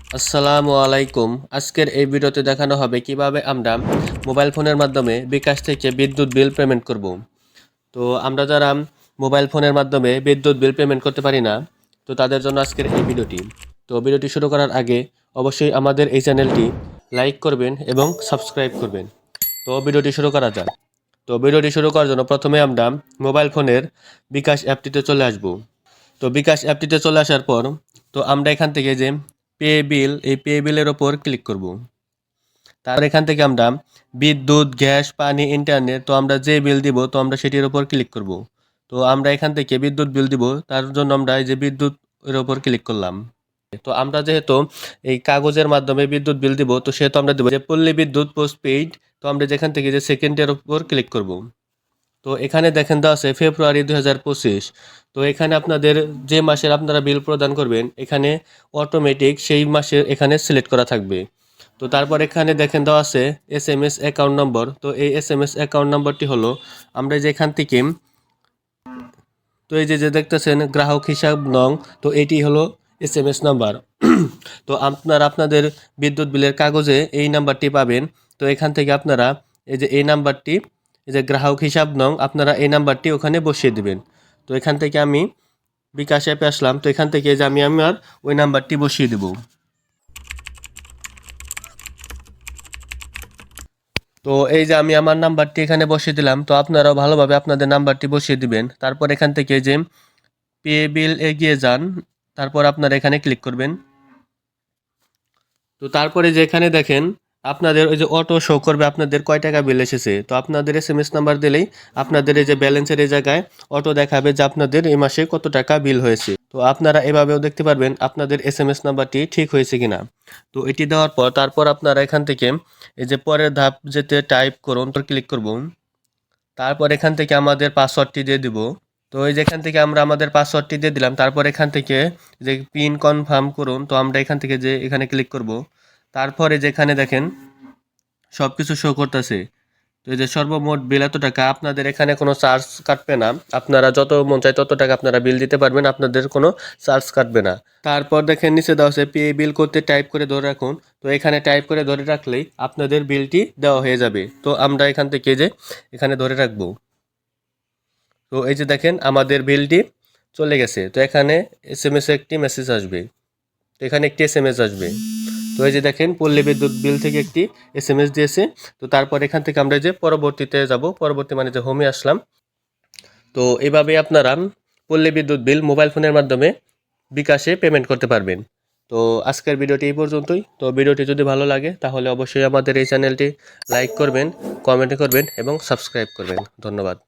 আসসালামু আলাইকুম। আজকের এই ভিডিওতে দেখানো হবে কিভাবে আমরা মোবাইল ফোনের মাধ্যমে বিকাশ থেকে বিদ্যুৎ বিল পেমেন্ট করব। তো আমরা যারা মোবাইল ফোনের মাধ্যমে বিদ্যুৎ বিল পেমেন্ট করতে পারি না, তো তাদের জন্য আজকের এই ভিডিওটি। তো ভিডিওটি শুরু করার আগে অবশ্যই আমাদের এই চ্যানেলটি লাইক করবেন এবং সাবস্ক্রাইব করবেন। তো ভিডিওটি শুরু করা যাক। তো ভিডিওটি শুরু করার জন্য প্রথমে আমরা মোবাইল ফোনের বিকাশ অ্যাপটিতে চলে আসব। তো বিকাশ অ্যাপটিতে চলে আসার পর তো আমরা এখান থেকে যে পে বিল, এই পে বিলের ওপর ক্লিক করব। তারপর এখান থেকে আমরা বিদ্যুৎ, গ্যাস, পানি, ইন্টারনেট, তো আমরা যে বিল দিব তো আমরা সেটির ওপর ক্লিক করব। তো আমরা এখান থেকে বিদ্যুৎ বিল দিব, তার জন্য আমরা এই যে বিদ্যুৎ এর ওপর ক্লিক করলাম। তো আমরা যেহেতু এই কাগজের মাধ্যমে বিদ্যুৎ বিল দিব, তো সেহেতু আমরা দেবো যে পল্লী বিদ্যুৎ পোস্টপেইড। তো আমরা যেখান থেকে যে সেকেন্ডের ওপর ক্লিক করব। তো এখানে দেখেন দেওয়া আছে ফেব্রুয়ারি 2025। তো এখানে আপনাদের যে মাসের আপনারা বিল প্রদান করবেন, এখানে অটোমেটিক সেই মাসের এখানে সিলেক্ট করা থাকবে। তো তারপর এখানে দেখেন দেওয়া আছে SMS অ্যাকাউন্ট নম্বর। তো এই SMS অ্যাকাউন্ট নম্বরটি হলো আমরা যে এখান থেকে, তো এই যে দেখতেছেন গ্রাহক হিসাব নং, তো এটি হলো SMS নাম্বার। তো আপনারা আপনাদের বিদ্যুৎ বিলের কাগজে এই নাম্বারটি পাবেন। তো এখান থেকে আপনারা এই যে এই নাম্বারটি, এই যে গ্রাহক হিসাব নং, আপনারা এই নাম্বারটি ওখানে বসিয়ে দিবেন। তো এখান থেকে আমি বিকাশ অ্যাপে আসলাম। তো এখান থেকে যে আমি আমার ওই নাম্বারটি বসিয়ে দেব। তো এই যে আমি আমার নাম্বারটি এখানে বসিয়ে দিলাম। তো আপনারাও ভালোভাবে আপনাদের নাম্বারটি বসিয়ে দিবেন। তারপর এখান থেকে যে পে বিল এগিয়ে যান, তারপর আপনারা এখানে ক্লিক করবেন। তো তারপরে যে এখানে দেখেন আপনাদের ওই যে অটো শো করবে আপনাদের কয় টাকা বিল এসেছে। তো আপনাদের SMS নাম্বার দিলেই আপনাদের এই যে ব্যালেন্সের এই জায়গায় অটো দেখাবে যে আপনাদের এই মাসে কত টাকা বিল হয়েছে। তো আপনারা এভাবেও দেখতে পারবেন আপনাদের SMS নাম্বারটি ঠিক হয়েছে কিনা। তো এটি দেওয়ার পর তারপর আপনারা এখান থেকে এই যে পরের ধাপ যেতে টাইপ করুন, তো ক্লিক করব। তারপর এখান থেকে আমাদের পাসওয়ার্ডটি দিয়ে দিব। তো এই যে এখান থেকে আমরা আমাদের পাসওয়ার্ডটি দিয়ে দিলাম। তারপর এখান থেকে যে পিন কনফার্ম করুন, তো আমরা এখান থেকে যে এখানে ক্লিক করব। তারপরে যেখানে দেখেন সব কিছু শো করতেছে। তো এই যে সর্বমোট বিল এত টাকা, আপনাদের এখানে কোনো চার্জ কাটবে না। আপনারা যত মন চায় তত টাকা আপনারা বিল দিতে পারবেন, আপনাদের কোনো চার্জ কাটবে না। তারপর দেখেন নিচে দেওয়া আছে পে বিল করতে টাইপ করে ধরে রাখুন। তো এখানে টাইপ করে ধরে রাখলেই আপনাদের বিলটি দেওয়া হয়ে যাবে। তো আমরা এখান থেকে যে এখানে ধরে রাখবো। তো এই যে দেখেন আমাদের বিলটি চলে গেছে। তো এখানে SMS একটি মেসেজ আসবে। তো এখানে একটি SMS আসবে। তো এই যে দেখেন পল্লী বিদ্যুৎ বিল থেকে একটি SMS দিয়েছে। তো তারপর এখান থেকে আমরা যে পরবর্তীতে যাব, পরবর্তী মানে যে হোমে আসলাম। তো এভাবে আপনারা পল্লী বিদ্যুৎ বিল মোবাইল ফোনের মাধ্যমে বিকাশে পেমেন্ট করতে পারবেন। তো আজকের ভিডিওটি এই পর্যন্তই। তো ভিডিওটি যদি ভালো লাগে তাহলে অবশ্যই আমাদের এই চ্যানেলটি লাইক করবেন, কমেন্ট করবেন এবং সাবস্ক্রাইব করবেন। ধন্যবাদ।